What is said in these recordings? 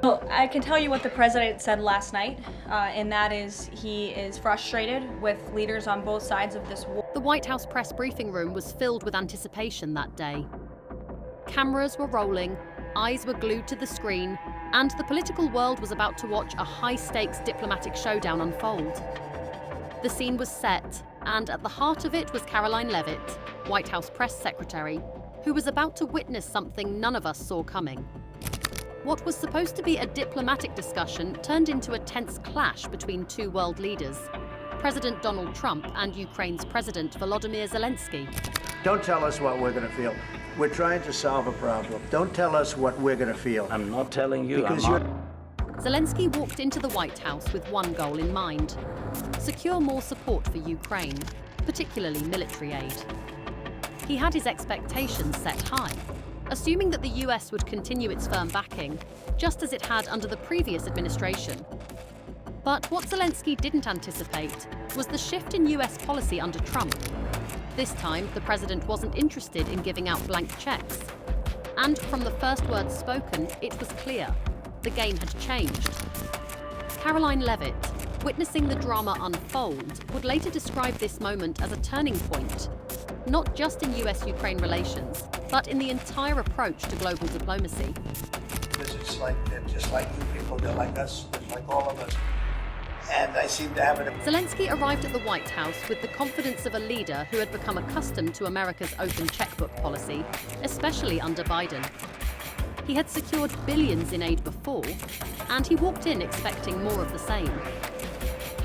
Well, I can tell you what the president said last night, and that is he is frustrated with leaders on both sides of this war. The White House press briefing room was filled with anticipation that day. Cameras were rolling, eyes were glued to the screen, and the political world was about to watch a high-stakes diplomatic showdown unfold. The scene was set, and at the heart of it was Karoline Leavitt, White House press secretary, who was about to witness something none of us saw coming. What was supposed to be a diplomatic discussion turned into a tense clash between two world leaders, President Donald Trump and Ukraine's President Volodymyr Zelenskyy. Don't tell us what we're going to feel. We're trying to solve a problem. Don't tell us what we're going to feel. I'm not telling you. Because Zelenskyy walked into the White House with one goal in mind: secure more support for Ukraine, particularly military aid. He had his expectations set high, assuming that the US would continue its firm backing, just as it had under the previous administration. But what Zelenskyy didn't anticipate was the shift in US policy under Trump. This time, the president wasn't interested in giving out blank checks. And from the first words spoken, it was clear: the game had changed. Karoline Leavitt, witnessing the drama unfold, would later describe this moment as a turning point, not just in US Ukraine relations, but in the entire approach to global diplomacy. Because it's like they're just like you people, they're like us, they're like all of us. And I seem to have it. Zelenskyy arrived at the White House with the confidence of a leader who had become accustomed to America's open checkbook policy, especially under Biden. He had secured billions in aid before, and he walked in expecting more of the same.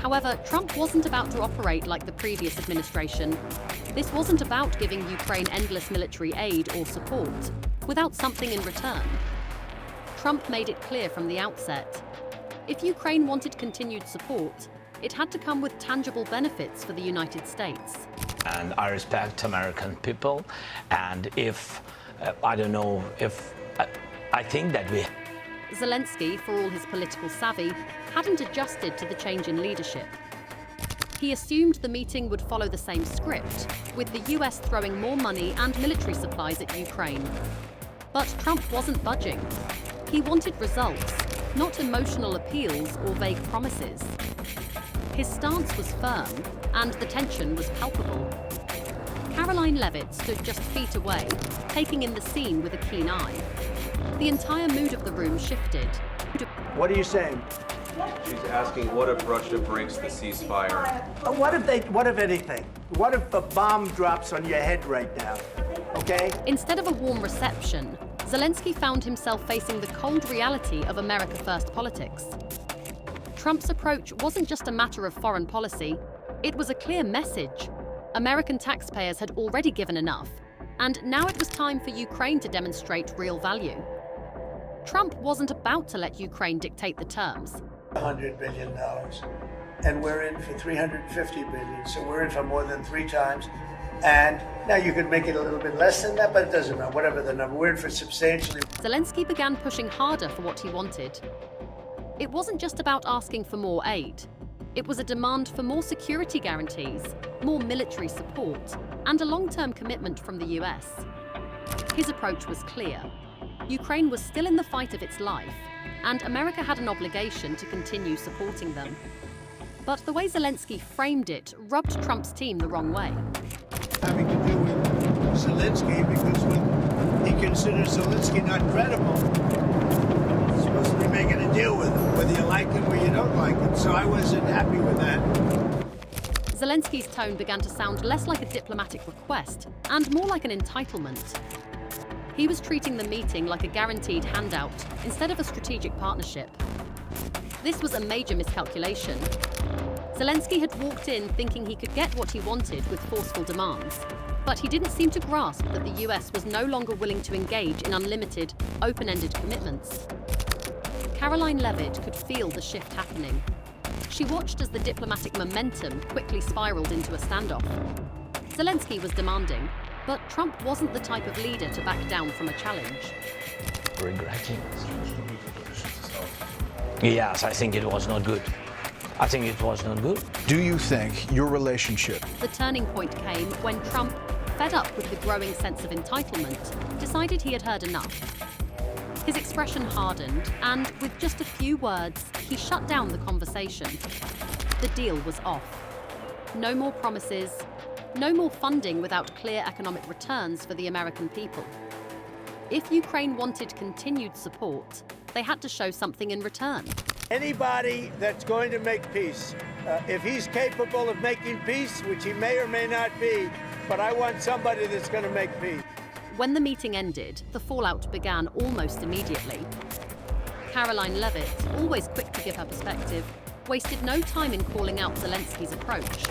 However, Trump wasn't about to operate like the previous administration. This wasn't about giving Ukraine endless military aid or support, without something in return. Trump made it clear from the outset: if Ukraine wanted continued support, it had to come with tangible benefits for the United States. And I respect American people, and I think that we... Zelenskyy, for all his political savvy, hadn't adjusted to the change in leadership. He assumed the meeting would follow the same script, with the US throwing more money and military supplies at Ukraine. But Trump wasn't budging. He wanted results, not emotional appeals or vague promises. His stance was firm, and the tension was palpable. Karoline Leavitt stood just feet away, taking in the scene with a keen eye. The entire mood of the room shifted. What are you saying? She's asking, what if Russia breaks the ceasefire? What if anything? What if a bomb drops on your head right now? Okay? Instead of a warm reception, Zelenskyy found himself facing the cold reality of America First politics. Trump's approach wasn't just a matter of foreign policy, it was a clear message. American taxpayers had already given enough, and now it was time for Ukraine to demonstrate real value. Trump wasn't about to let Ukraine dictate the terms. $100 billion, and we're in for $350 billion, so we're in for more than 3 times. And now you could make it a little bit less than that, but it doesn't matter, whatever the number. We're in for substantially. Zelenskyy began pushing harder for what he wanted. It wasn't just about asking for more aid. It was a demand for more security guarantees, more military support, and a long-term commitment from the US. His approach was clear. Ukraine was still in the fight of its life, and America had an obligation to continue supporting them. But the way Zelenskyy framed it rubbed Trump's team the wrong way. Having to do with Zelenskyy, because when he considers Zelenskyy not credible, he's supposed to be making a deal with him, whether you like him or you don't like him. So I wasn't happy with that. Zelenskyy's tone began to sound less like a diplomatic request and more like an entitlement. He was treating the meeting like a guaranteed handout instead of a strategic partnership. This was a major miscalculation. Zelenskyy had walked in thinking he could get what he wanted with forceful demands, but he didn't seem to grasp that the US was no longer willing to engage in unlimited, open-ended commitments. Karoline Leavitt could feel the shift happening. She watched as the diplomatic momentum quickly spiraled into a standoff. Zelenskyy was demanding, but Trump wasn't the type of leader to back down from a challenge. Regretting. Yes, I think it was not good. Do you think your relationship... The turning point came when Trump, fed up with the growing sense of entitlement, decided he had heard enough. His expression hardened, and with just a few words, he shut down the conversation. The deal was off. No more promises, no more funding without clear economic returns for the American people. If Ukraine wanted continued support, they had to show something in return. Anybody that's going to make peace, if he's capable of making peace, which he may or may not be, but I want somebody that's going to make peace. When the meeting ended, the fallout began almost immediately. Karoline Leavitt, always quick to give her perspective, wasted no time in calling out Zelensky's approach.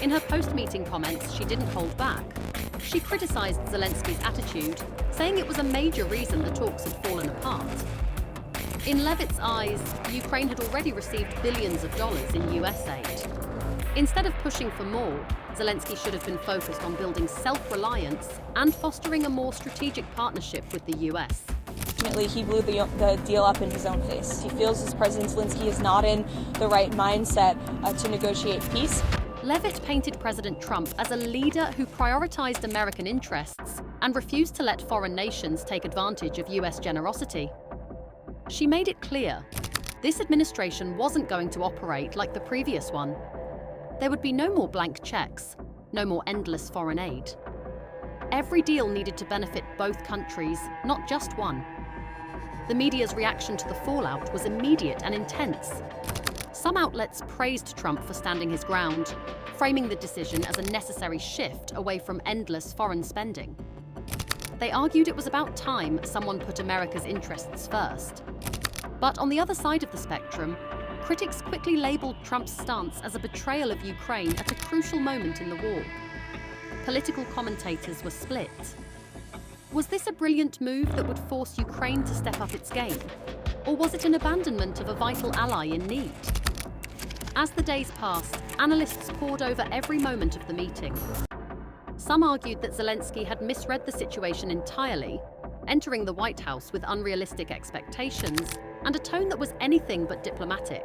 In her post-meeting comments, she didn't hold back. She criticized Zelensky's attitude, saying it was a major reason the talks had fallen apart. In Leavitt's eyes, Ukraine had already received billions of dollars in US aid. Instead of pushing for more, Zelensky should have been focused on building self-reliance and fostering a more strategic partnership with the US. Ultimately, he blew the deal up in his own face. He feels as President Zelensky is not in the right mindset to negotiate peace. Leavitt painted President Trump as a leader who prioritized American interests and refused to let foreign nations take advantage of US generosity. She made it clear this administration wasn't going to operate like the previous one. There would be no more blank checks, no more endless foreign aid. Every deal needed to benefit both countries, not just one. The media's reaction to the fallout was immediate and intense. Some outlets praised Trump for standing his ground, framing the decision as a necessary shift away from endless foreign spending. They argued it was about time someone put America's interests first. But on the other side of the spectrum, critics quickly labeled Trump's stance as a betrayal of Ukraine at a crucial moment in the war. Political commentators were split. Was this a brilliant move that would force Ukraine to step up its game? Or was it an abandonment of a vital ally in need? As the days passed, analysts pored over every moment of the meeting. Some argued that Zelensky had misread the situation entirely, entering the White House with unrealistic expectations and a tone that was anything but diplomatic.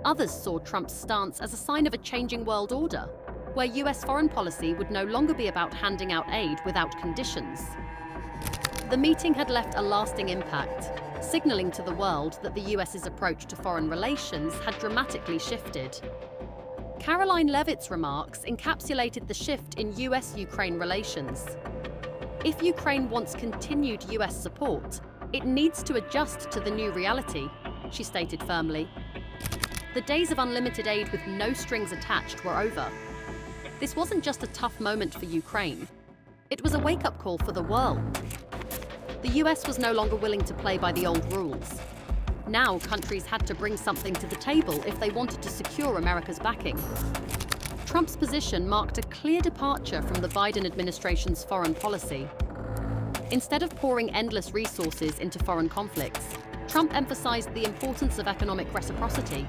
Others saw Trump's stance as a sign of a changing world order, where US foreign policy would no longer be about handing out aid without conditions. The meeting had left a lasting impact, signaling to the world that the US's approach to foreign relations had dramatically shifted. Karoline Leavitt's remarks encapsulated the shift in US-Ukraine relations. If Ukraine wants continued US support, it needs to adjust to the new reality, she stated firmly. The days of unlimited aid with no strings attached were over. This wasn't just a tough moment for Ukraine. It was a wake-up call for the world. The US was no longer willing to play by the old rules. Now countries had to bring something to the table if they wanted to secure America's backing. Trump's position marked a clear departure from the Biden administration's foreign policy. Instead of pouring endless resources into foreign conflicts, Trump emphasized the importance of economic reciprocity.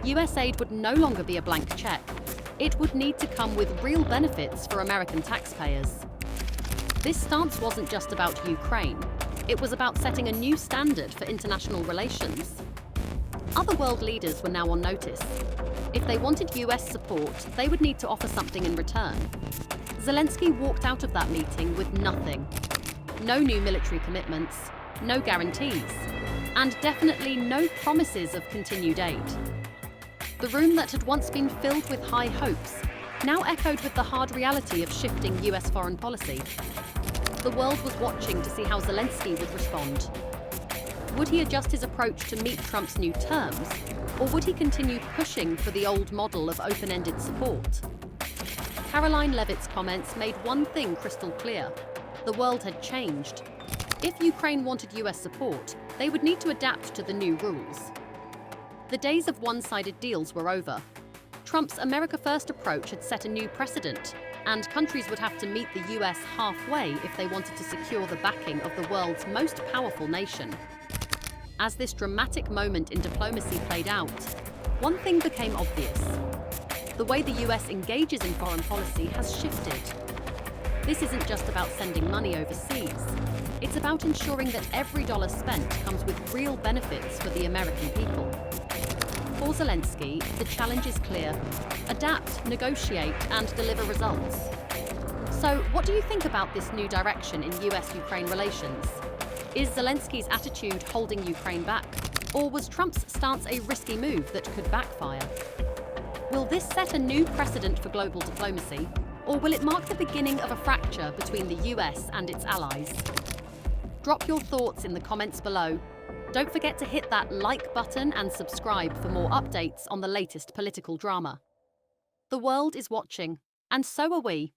US aid would no longer be a blank check. It would need to come with real benefits for American taxpayers. This stance wasn't just about Ukraine. It was about setting a new standard for international relations. Other world leaders were now on notice. If they wanted US support, they would need to offer something in return. Zelensky walked out of that meeting with nothing. No new military commitments, no guarantees, and definitely no promises of continued aid. The room that had once been filled with high hopes now echoed with the hard reality of shifting US foreign policy. The world was watching to see how Zelensky would respond. Would he adjust his approach to meet Trump's new terms, or would he continue pushing for the old model of open-ended support? Karoline Leavitt's comments made one thing crystal clear. The world had changed. If Ukraine wanted US support, they would need to adapt to the new rules. The days of one-sided deals were over. Trump's America First approach had set a new precedent, and countries would have to meet the US halfway if they wanted to secure the backing of the world's most powerful nation. As this dramatic moment in diplomacy played out, one thing became obvious. The way the US engages in foreign policy has shifted. This isn't just about sending money overseas. It's about ensuring that every dollar spent comes with real benefits for the American people. For Zelensky, the challenge is clear: adapt, negotiate, and deliver results. So, what do you think about this new direction in US-Ukraine relations? Is Zelensky's attitude holding Ukraine back? Or was Trump's stance a risky move that could backfire? Will this set a new precedent for global diplomacy? Or will it mark the beginning of a fracture between the US and its allies? Drop your thoughts in the comments below. Don't forget to hit that like button and subscribe for more updates on the latest political drama. The world is watching, and so are we.